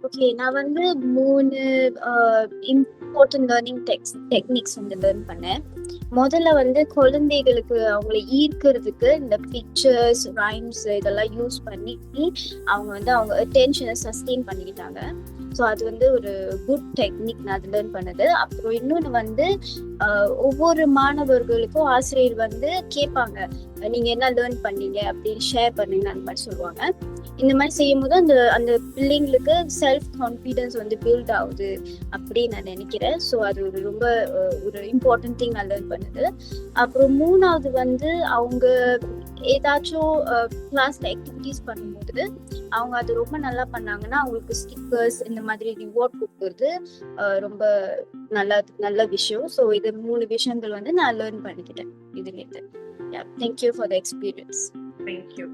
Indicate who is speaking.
Speaker 1: Okay. நான் வந்து 3 important learning techniques வந்து லேர்ன் பண்ணேன். முதல்ல வந்து குழந்தைகளுக்கு அவங்கள ஈர்க்கிறதுக்கு இந்த பிக்சர்ஸ், ரைம்ஸ் இதெல்லாம் யூஸ் பண்ணி அவங்க வந்து அவங்க அட்டென்ஷனை சஸ்டெயின் பண்ணிக்கிட்டாங்க. ஸோ அது வந்து ஒரு குட் டெக்னிக் நான் அது லேர்ன் பண்ணது. அப்புறம் இன்னொன்று வந்து ஒவ்வொரு மாணவர்களுக்கும் ஆசிரியர் வந்து கேட்பாங்க, நீங்க என்ன லேர்ன் பண்ணீங்க அப்படின்னு ஷேர் பண்ணுங்க அந்த மாதிரி சொல்லுவாங்க. இந்த மாதிரி செய்யும் போது அந்த அந்த பிள்ளைங்களுக்கு செல்ஃப் கான்ஃபிடன்ஸ் வந்து பில்ட் ஆகுது அப்படின்னு நான் நினைக்கிறேன். ஸோ அது ஒரு ரொம்ப ஒரு இம்பார்ட்டன்ட் திங் நான் லேர்ன் பண்ணுது. அப்புறம் 3வது வந்து அவங்க ஏதாச்சும் கிளாஸ்ல ஆக்டிவிட்டிஸ் பண்ணும்போது அவங்க அது ரொம்ப நல்லா பண்ணாங்கன்னா அவங்களுக்கு ஸ்டிக்கர்ஸ் இந்த மாதிரி ரிவார்ட் கொடுக்கறது ரொம்ப நல்ல விஷயம். ஸோ இது 3 விஷயங்கள் வந்து நான் லேர்ன் பண்ணிக்கிட்டேன் இதுலேருந்து. Thank you for the experience.
Speaker 2: Thank you.